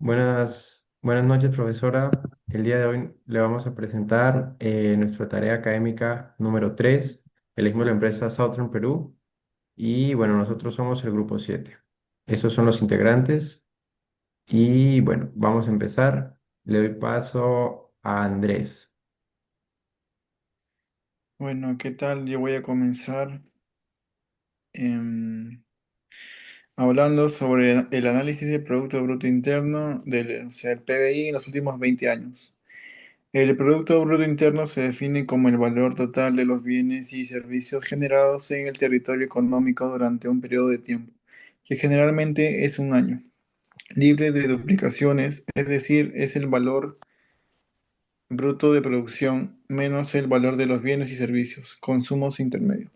Buenas noches, profesora. El día de hoy le vamos a presentar nuestra tarea académica número 3. Elegimos la empresa Southern Perú y bueno, nosotros somos el grupo 7. Esos son los integrantes y bueno, vamos a empezar. Le doy paso a Andrés. Bueno, ¿qué tal? Yo voy a comenzar em, hablando sobre el análisis del Producto Bruto Interno, o sea, el PBI en los últimos 20 años. El Producto Bruto Interno se define como el valor total de los bienes y servicios generados en el territorio económico durante un periodo de tiempo, que generalmente es un año, libre de duplicaciones, es decir, es el valor bruto de producción menos el valor de los bienes y servicios, consumos intermedios,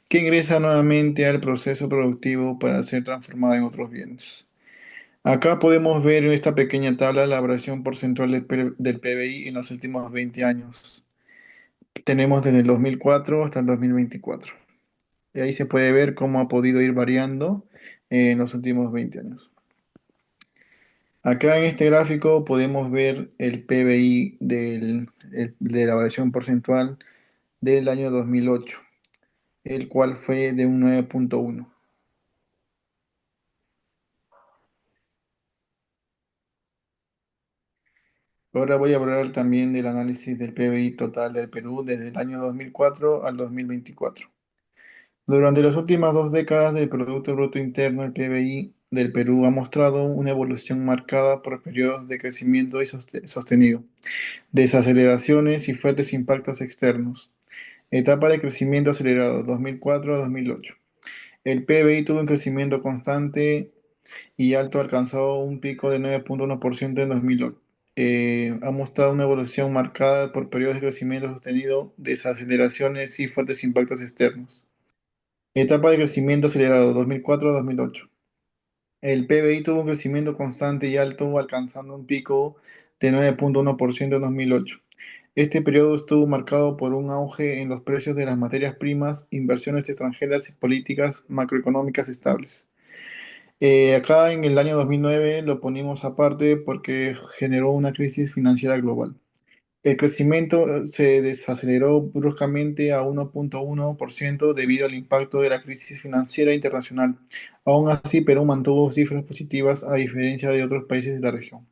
que ingresa nuevamente al proceso productivo para ser transformada en otros bienes. Acá podemos ver en esta pequeña tabla la variación porcentual del PBI en los últimos 20 años. Tenemos desde el 2004 hasta el 2024. Y ahí se puede ver cómo ha podido ir variando en los últimos 20 años. Acá en este gráfico podemos ver el PBI de la variación porcentual del año 2008, el cual fue de un 9,1. Ahora voy a hablar también del análisis del PBI total del Perú desde el año 2004 al 2024. Durante las últimas 2 décadas del Producto Bruto Interno, el PBI del Perú ha mostrado una evolución marcada por periodos de crecimiento y sostenido, desaceleraciones y fuertes impactos externos. Etapa de crecimiento acelerado, 2004 a 2008. El PBI tuvo un crecimiento constante y alto, alcanzó un pico de 9,1% en 2008. Ha mostrado una evolución marcada por periodos de crecimiento sostenido, desaceleraciones y fuertes impactos externos. Etapa de crecimiento acelerado, 2004 a 2008. El PBI tuvo un crecimiento constante y alto, alcanzando un pico de 9,1% en 2008. Este periodo estuvo marcado por un auge en los precios de las materias primas, inversiones extranjeras y políticas macroeconómicas estables. Acá en el año 2009 lo ponimos aparte porque generó una crisis financiera global. El crecimiento se desaceleró bruscamente a 1,1% debido al impacto de la crisis financiera internacional. Aún así, Perú mantuvo cifras positivas a diferencia de otros países de la región.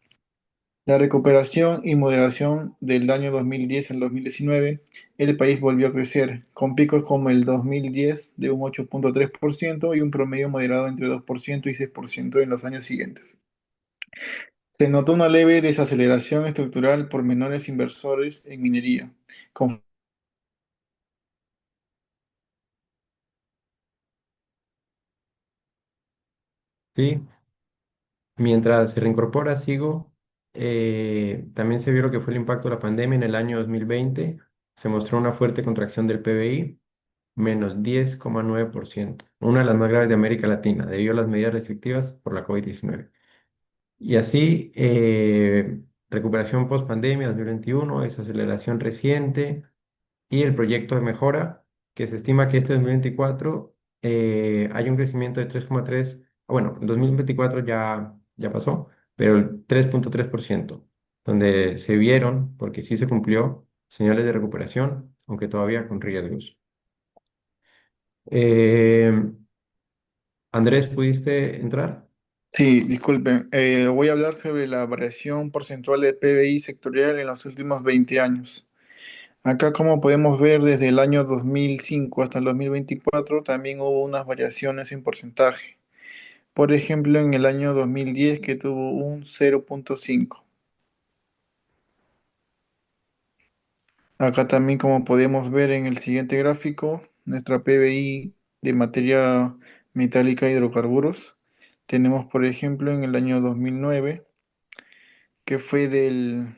La recuperación y moderación del año 2010 al 2019, el país volvió a crecer, con picos como el 2010 de un 8,3% y un promedio moderado entre 2% y 6% en los años siguientes. Se notó una leve desaceleración estructural por menores inversores en minería. Con- ¿Sí? Mientras se reincorpora, sigo. También se vio lo que fue el impacto de la pandemia en el año 2020. Se mostró una fuerte contracción del PBI, -10,9%, una de las más graves de América Latina, debido a las medidas restrictivas por la COVID-19. Y así, recuperación post-pandemia 2021, desaceleración reciente y el proyecto de mejora, que se estima que este 2024 hay un crecimiento de 3,3, bueno, el 2024 ya pasó, pero el 3,3%, donde se vieron, porque sí se cumplió, señales de recuperación, aunque todavía con riesgos. Eh, Andrés, ¿pudiste entrar? Sí, disculpen. Voy a hablar sobre la variación porcentual del PBI sectorial en los últimos 20 años. Acá, como podemos ver, desde el año 2005 hasta el 2024 también hubo unas variaciones en porcentaje. Por ejemplo, en el año 2010 que tuvo un 0,5. Acá también, como podemos ver en el siguiente gráfico, nuestra PBI de materia metálica e hidrocarburos. Tenemos, por ejemplo, en el año 2009, que fue del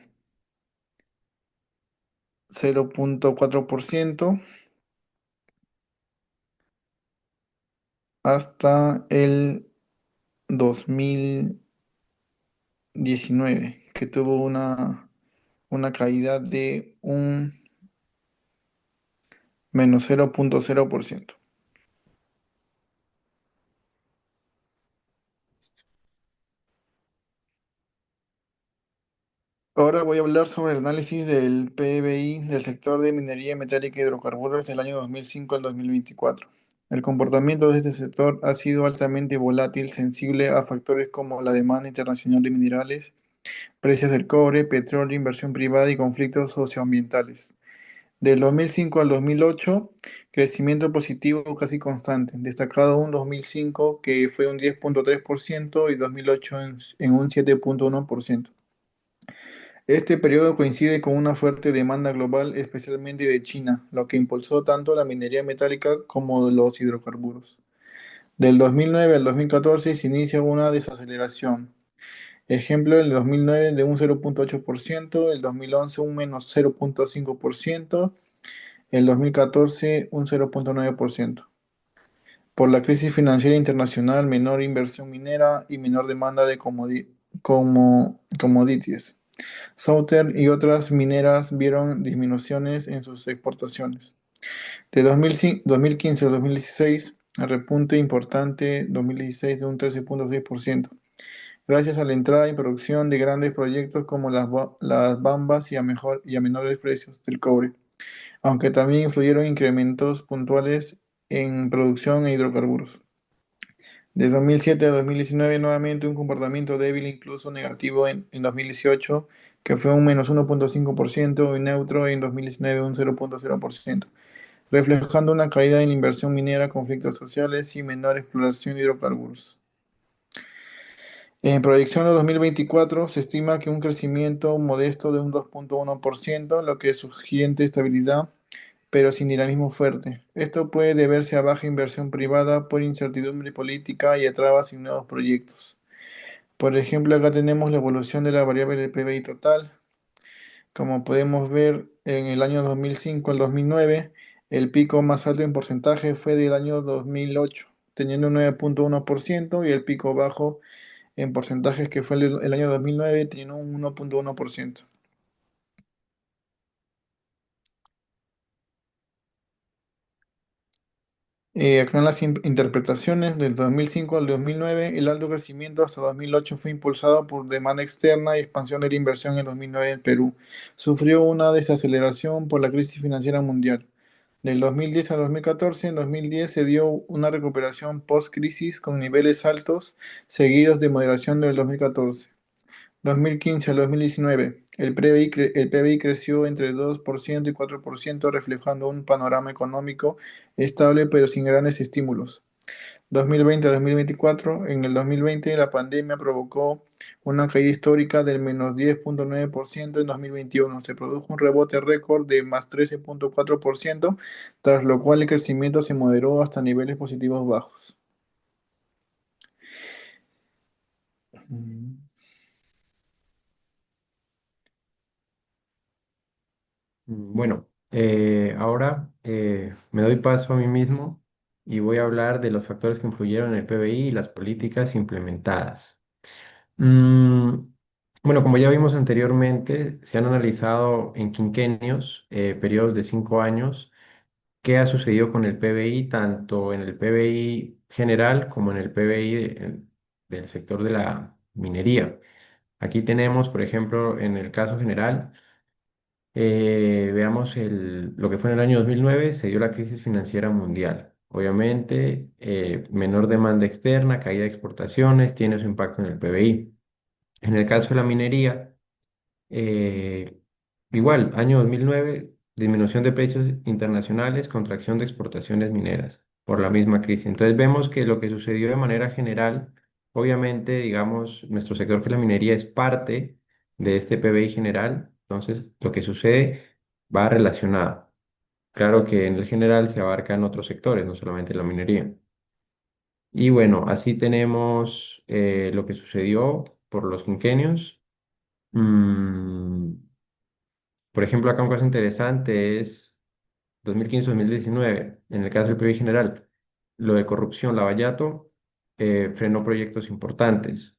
0,4% hasta el 2019, que tuvo una caída de un -0,0%. Ahora voy a hablar sobre el análisis del PBI del sector de minería metálica y hidrocarburos del año 2005 al 2024. El comportamiento de este sector ha sido altamente volátil, sensible a factores como la demanda internacional de minerales, precios del cobre, petróleo, inversión privada y conflictos socioambientales. Del 2005 al 2008, crecimiento positivo casi constante, destacado un 2005 que fue un 10,3% y 2008 en un 7,1%. Este periodo coincide con una fuerte demanda global, especialmente de China, lo que impulsó tanto la minería metálica como los hidrocarburos. Del 2009 al 2014 se inicia una desaceleración. Ejemplo, el 2009 de un 0,8%, el 2011 un menos 0,5%, el 2014 un 0,9%. Por la crisis financiera internacional, menor inversión minera y menor demanda de commodities. Southern y otras mineras vieron disminuciones en sus exportaciones. De 2015 a 2016, el repunte importante 2016 de un 13,6%, gracias a la entrada en producción de grandes proyectos como las Bambas y a menores precios del cobre, aunque también influyeron incrementos puntuales en producción e hidrocarburos. De 2007 a 2019, nuevamente un comportamiento débil, incluso negativo en 2018, que fue un menos 1,5% y neutro en 2019 un 0,0%, reflejando una caída en la inversión minera, conflictos sociales y menor exploración de hidrocarburos. En proyección de 2024 se estima que un crecimiento modesto de un 2,1%, lo que es sugiere estabilidad, pero sin dinamismo fuerte. Esto puede deberse a baja inversión privada por incertidumbre política y a trabas en nuevos proyectos. Por ejemplo, acá tenemos la evolución de la variable del PBI total. Como podemos ver, en el año 2005 al 2009, el pico más alto en porcentaje fue del año 2008, teniendo un 9,1%, y el pico bajo en porcentajes que fue el año 2009, teniendo un 1,1%. Acá en las interpretaciones del 2005 al 2009, el alto crecimiento hasta 2008 fue impulsado por demanda externa y expansión de la inversión en 2009 en Perú. Sufrió una desaceleración por la crisis financiera mundial. Del 2010 al 2014, en 2010 se dio una recuperación post-crisis con niveles altos, seguidos de moderación del 2014. 2015 al 2019, el PBI creció entre 2% y 4%, reflejando un panorama económico estable pero sin grandes estímulos. 2020 a 2024, en el 2020 la pandemia provocó una caída histórica del menos 10,9%. En 2021 se produjo un rebote récord de más 13,4%, tras lo cual el crecimiento se moderó hasta niveles positivos bajos. Bueno, ahora me doy paso a mí mismo y voy a hablar de los factores que influyeron en el PBI y las políticas implementadas. Mm, bueno, como ya vimos anteriormente, se han analizado en quinquenios, periodos de 5 años, qué ha sucedido con el PBI, tanto en el PBI general como en el PBI del sector de la minería. Aquí tenemos, por ejemplo, en el caso general, veamos lo que fue en el año 2009, se dio la crisis financiera mundial. Obviamente, menor demanda externa, caída de exportaciones, tiene su impacto en el PBI. En el caso de la minería, eh, igual, año 2009, disminución de precios internacionales, contracción de exportaciones mineras por la misma crisis. Entonces vemos que lo que sucedió de manera general, obviamente, digamos, nuestro sector que es la minería es parte de este PBI general, entonces lo que sucede va relacionado. Claro que en el general se abarcan otros sectores, no solamente la minería. Y bueno, así tenemos lo que sucedió por los quinquenios. Mm, por ejemplo, acá un caso interesante es 2015-2019, en el caso del PBI general, lo de corrupción, Lavallato frenó proyectos importantes.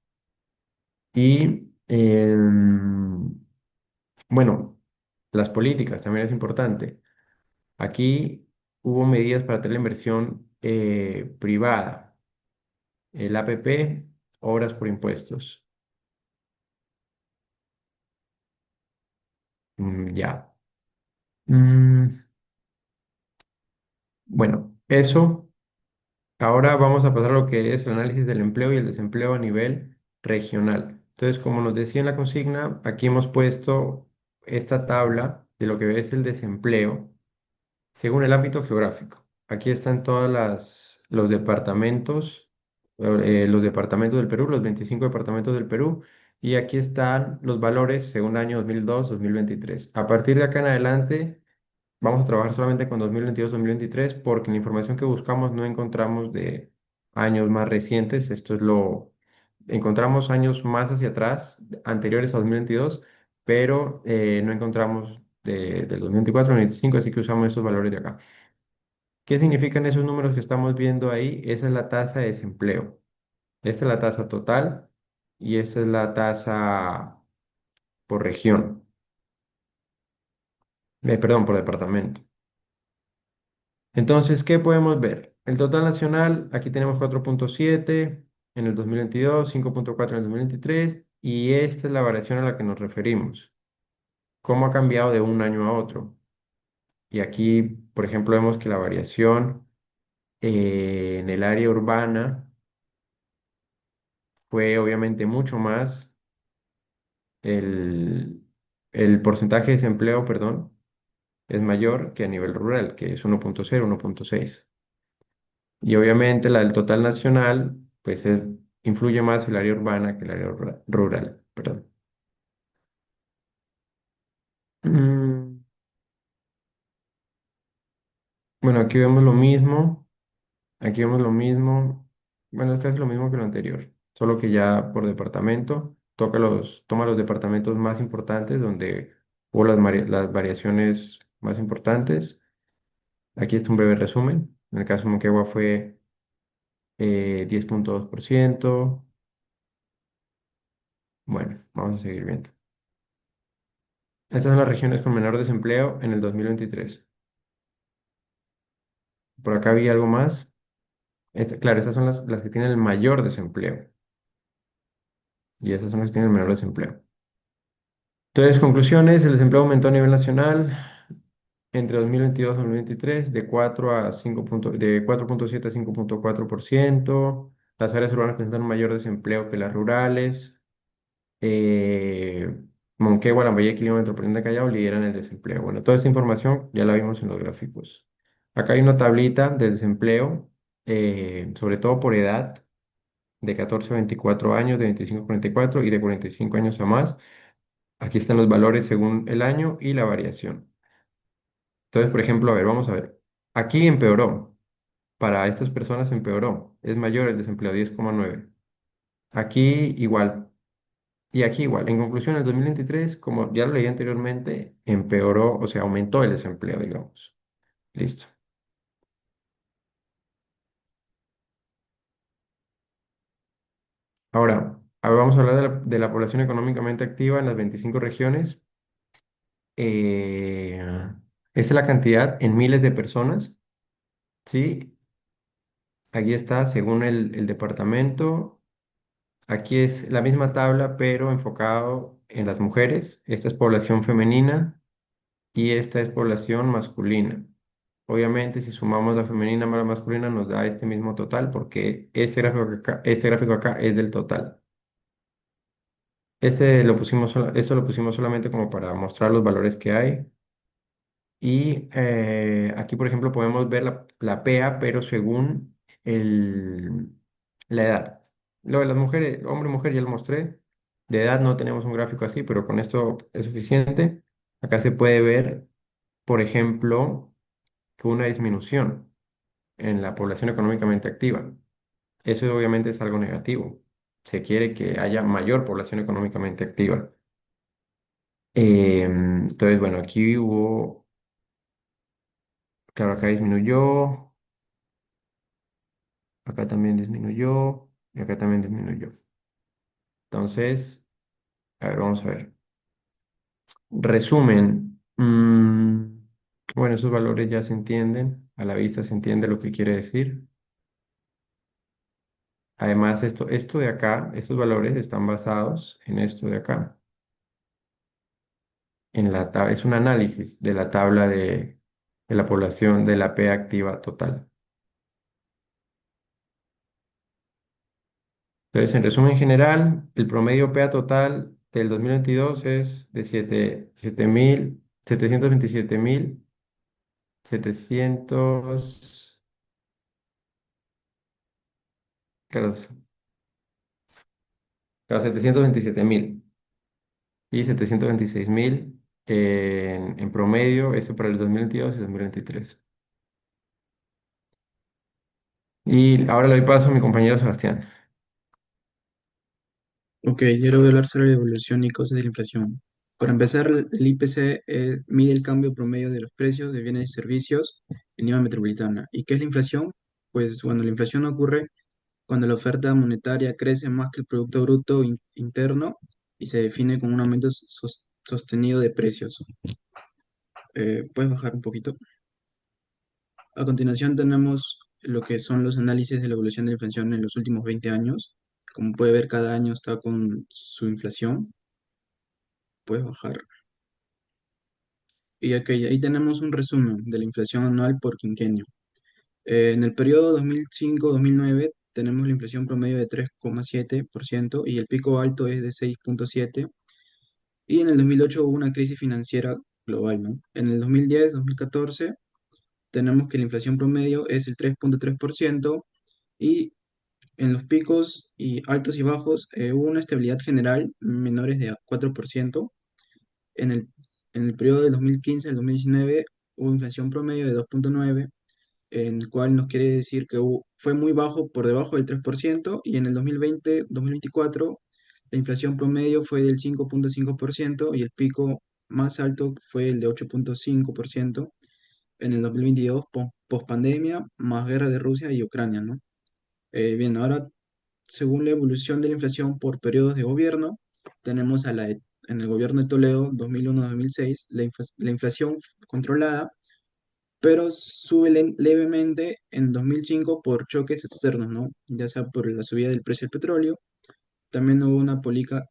Y bueno, las políticas también es importante. Aquí hubo medidas para tener la inversión privada, el APP, obras por impuestos. Ya. Mm, bueno, eso. Ahora vamos a pasar a lo que es el análisis del empleo y el desempleo a nivel regional. Entonces, como nos decía en la consigna, aquí hemos puesto esta tabla de lo que es el desempleo según el ámbito geográfico. Aquí están los departamentos del Perú, los 25 departamentos del Perú, y aquí están los valores según año 2002-2023. A partir de acá en adelante, vamos a trabajar solamente con 2022-2023 porque en la información que buscamos no encontramos de años más recientes. Encontramos años más hacia atrás, anteriores a 2022, pero no encontramos del 2024 al 2025, así que usamos estos valores de acá. ¿Qué significan esos números que estamos viendo ahí? Esa es la tasa de desempleo. Esta es la tasa total y esta es la tasa por región, perdón, por departamento. Entonces, ¿qué podemos ver? El total nacional, aquí tenemos 4,7 en el 2022, 5,4 en el 2023 y esta es la variación a la que nos referimos. ¿Cómo ha cambiado de un año a otro? Y aquí, por ejemplo, vemos que la variación en el área urbana fue obviamente mucho más. El, el porcentaje de desempleo, perdón, es mayor que a nivel rural, que es 1,0, 1,6. Y obviamente la del total nacional, pues influye más el área urbana que el área rural, perdón. Mm, bueno, aquí vemos lo mismo, bueno, es casi lo mismo que lo anterior, solo que ya por departamento, toma los departamentos más importantes donde hubo las variaciones más importantes. Aquí está un breve resumen. En el caso de Moquegua fue 10,2%. Bueno, vamos a seguir viendo. Estas son las regiones con menor desempleo en el 2023. Por acá había algo más. Claro, estas son las que tienen el mayor desempleo. Y estas son las que tienen el menor desempleo. Entonces, conclusiones, el desempleo aumentó a nivel nacional entre 2022 y 2023 de 4,7 a 5,4%. Las áreas urbanas presentan un mayor desempleo que las rurales. eh, Moquegua, Lambayeque y Lima Metropolitana de Callao lideran el desempleo. Bueno, toda esta información ya la vimos en los gráficos. Acá hay una tablita de desempleo, sobre todo por edad, de 14 a 24 años, de 25 a 44 y de 45 años a más. Aquí están los valores según el año y la variación. Entonces, por ejemplo, a ver, vamos a ver. Aquí empeoró. Para estas personas empeoró. Es mayor el desempleo, 10,9. Aquí igual. Y aquí igual, en conclusión, el 2023, como ya lo leí anteriormente, empeoró, o sea, aumentó el desempleo, digamos. Listo. Ahora vamos a hablar de la población económicamente activa en las 25 regiones. Eh, Esta es la cantidad en miles de personas, ¿sí? Aquí está, según el departamento. Aquí es la misma tabla, pero enfocado en las mujeres. Esta es población femenina y esta es población masculina. Obviamente, si sumamos la femenina más la masculina, nos da este mismo total, porque este gráfico acá es del total. Esto lo pusimos solamente como para mostrar los valores que hay. Y aquí, por ejemplo, podemos ver la PEA, pero según el, la edad. Lo de las mujeres, hombre y mujer, ya lo mostré. De edad no tenemos un gráfico así, pero con esto es suficiente. Acá se puede ver, por ejemplo, que una disminución en la población económicamente activa. Eso obviamente es algo negativo. Se quiere que haya mayor población económicamente activa. Entonces, bueno, aquí hubo, claro, acá disminuyó, acá también disminuyó y acá también disminuyó. Entonces, a ver, vamos a ver. Resumen. Bueno, esos valores ya se entienden, a la vista se entiende lo que quiere decir. Además, esto de acá, estos valores están basados en esto de acá. en la tabla, es un análisis de la tabla de la población de la P activa total. Entonces, en resumen general, el promedio PA total del 2022 es de 727.700, claro, claro, 727.000 y 726.000 en promedio, eso para el 2022 y 2023. Y ahora le doy paso a mi compañero Sebastián. Ok, yo le voy a hablar sobre la evolución y cosas de la inflación. Para empezar, el IPC mide el cambio promedio de los precios de bienes y servicios en IVA metropolitana. ¿Y qué es la inflación? Pues bueno, la inflación ocurre cuando la oferta monetaria crece más que el Producto Bruto Interno y se define como un aumento sostenido de precios. ¿Puedes bajar un poquito? A continuación tenemos lo que son los análisis de la evolución de la inflación en los últimos 20 años. Como puede ver, cada año está con su inflación. Puedes bajar. Y ok, ahí tenemos un resumen de la inflación anual por quinquenio. En el periodo 2005-2009 tenemos la inflación promedio de 3,7% y el pico alto es de 6,7%. Y en el 2008 hubo una crisis financiera global, ¿no? En el 2010-2014 tenemos que la inflación promedio es el 3,3% y en los picos y altos y bajos hubo una estabilidad general menores de 4%. En el, en el periodo del 2015 al 2019 hubo inflación promedio de 2,9%, en el cual nos quiere decir que fue muy bajo, por debajo del 3%, y en el 2020-2024 la inflación promedio fue del 5,5% y el pico más alto fue el de 8,5% en el 2022, post pandemia, más guerra de Rusia y Ucrania, ¿no? Bien, ahora, según la evolución de la inflación por periodos de gobierno, tenemos en el gobierno de Toledo, 2001-2006, la inflación controlada, pero sube levemente en 2005 por choques externos, ¿no? Ya sea por la subida del precio del petróleo. También hubo una política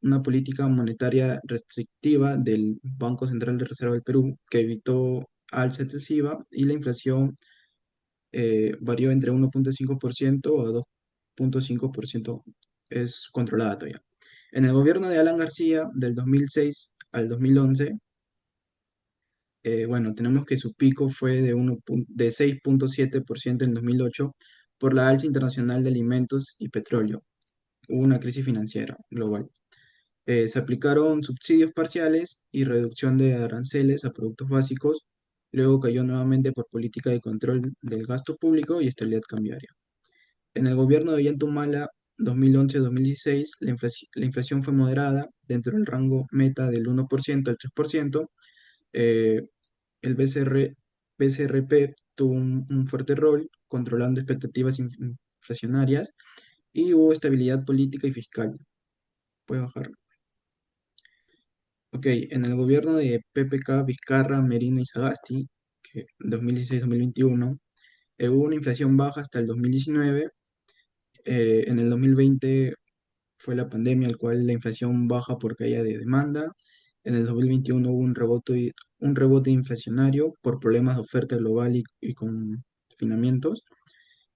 monetaria restrictiva del Banco Central de Reserva del Perú que evitó alza excesiva y la inflación varió entre 1,5% a 2,5%. Es controlada todavía. En el gobierno de Alan García, del 2006 al 2011, bueno, tenemos que su pico fue de 6,7% en 2008 por la alza internacional de alimentos y petróleo. Hubo una crisis financiera global. Se aplicaron subsidios parciales y reducción de aranceles a productos básicos. Luego cayó nuevamente por política de control del gasto público y estabilidad cambiaria. En el gobierno de Ollantumala 2011-2016, la inflación fue moderada dentro del rango meta del 1% al 3%. Eh, el BCRP tuvo un fuerte rol controlando expectativas inflacionarias y hubo estabilidad política y fiscal. Puede bajar. Ok, en el gobierno de PPK, Vizcarra, Merino y Sagasti, que 2016-2021, hubo una inflación baja hasta el 2019. En el 2020 fue la pandemia, al cual la inflación baja por caída de demanda. En el 2021 hubo un rebote inflacionario por problemas de oferta global y confinamientos.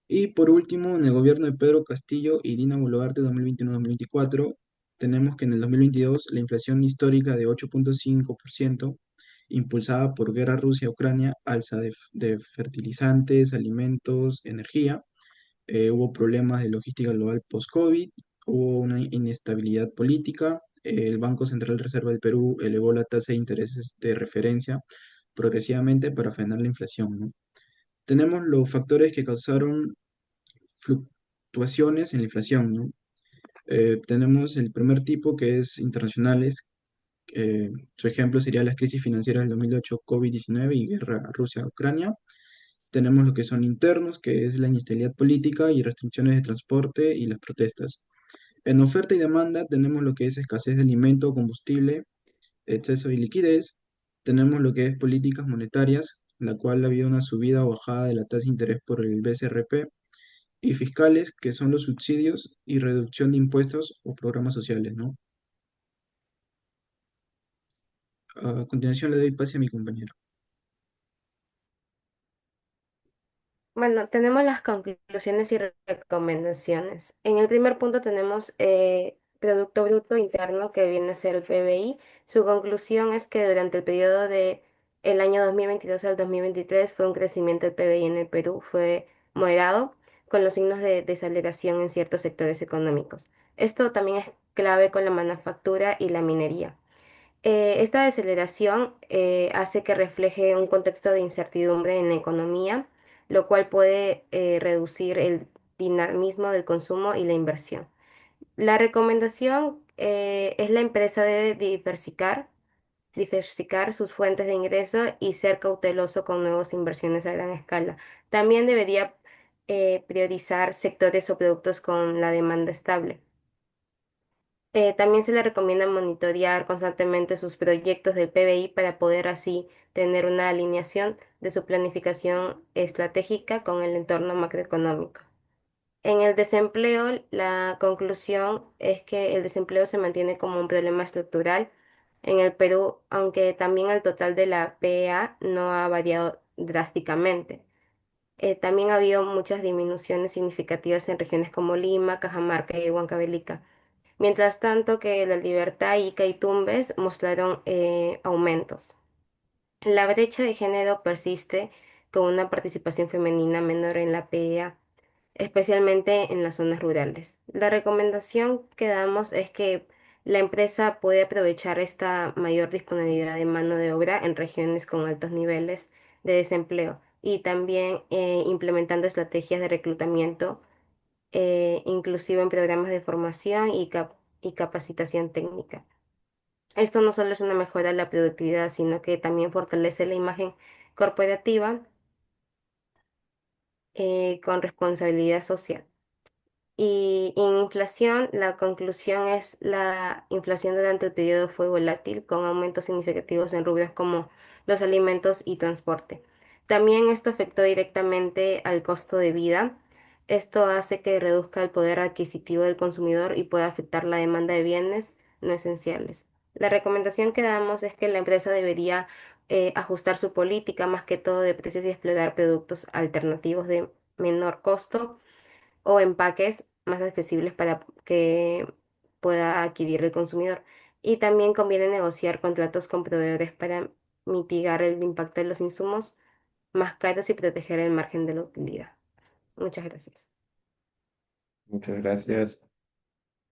Y por último, en el gobierno de Pedro Castillo y Dina Boluarte 2021-2024, tenemos que en el 2022 la inflación histórica de 8,5%, impulsada por guerra Rusia-Ucrania, alza de fertilizantes, alimentos, energía. Hubo problemas de logística global post-COVID, hubo una inestabilidad política. El Banco Central de Reserva del Perú elevó la tasa de intereses de referencia progresivamente para frenar la inflación, ¿no? Tenemos los factores que causaron fluctuaciones en la inflación, ¿no? Tenemos el primer tipo que es internacionales. Su ejemplo sería las crisis financieras del 2008, COVID-19 y guerra Rusia-Ucrania. Tenemos lo que son internos, que es la inestabilidad política y restricciones de transporte y las protestas. En oferta y demanda tenemos lo que es escasez de alimento, combustible, exceso de liquidez. Tenemos lo que es políticas monetarias, la cual ha habido una subida o bajada de la tasa de interés por el BCRP, y fiscales, que son los subsidios y reducción de impuestos o programas sociales, ¿no? A continuación le doy pase a mi compañero. Bueno, tenemos las conclusiones y recomendaciones. En el primer punto tenemos Producto Bruto Interno, que viene a ser el PBI. Su conclusión es que durante el periodo de el año 2022 al 2023 fue un crecimiento del PBI en el Perú, fue moderado, con los signos de desaceleración en ciertos sectores económicos. Esto también es clave con la manufactura y la minería. Esta deceleración hace que refleje un contexto de incertidumbre en la economía, lo cual puede reducir el dinamismo del consumo y la inversión. La recomendación es la empresa debe diversificar sus fuentes de ingreso y ser cauteloso con nuevas inversiones a gran escala. También debería priorizar sectores o productos con la demanda estable. También se le recomienda monitorear constantemente sus proyectos del PBI para poder así tener una alineación de su planificación estratégica con el entorno macroeconómico. En el desempleo, la conclusión es que el desempleo se mantiene como un problema estructural en el Perú, aunque también el total de la PEA no ha variado drásticamente. También ha habido muchas disminuciones significativas en regiones como Lima, Cajamarca y Huancavelica. Mientras tanto que La Libertad, Ica y Tumbes mostraron aumentos. La brecha de género persiste con una participación femenina menor en la PEA, especialmente en las zonas rurales. La recomendación que damos es que la empresa puede aprovechar esta mayor disponibilidad de mano de obra en regiones con altos niveles de desempleo y también implementando estrategias de reclutamiento inclusive en programas de formación y capacitación técnica. Esto no solo es una mejora de la productividad, sino que también fortalece la imagen corporativa con responsabilidad social. Y en inflación, la conclusión es la inflación durante el periodo fue volátil, con aumentos significativos en rubros como los alimentos y transporte. También esto afectó directamente al costo de vida. Esto hace que reduzca el poder adquisitivo del consumidor y pueda afectar la demanda de bienes no esenciales. La recomendación que damos es que la empresa debería ajustar su política más que todo de precios y explorar productos alternativos de menor costo o empaques más accesibles para que pueda adquirir el consumidor. Y también conviene negociar contratos con proveedores para mitigar el impacto de los insumos más caros y proteger el margen de la utilidad. Muchas gracias. Muchas gracias.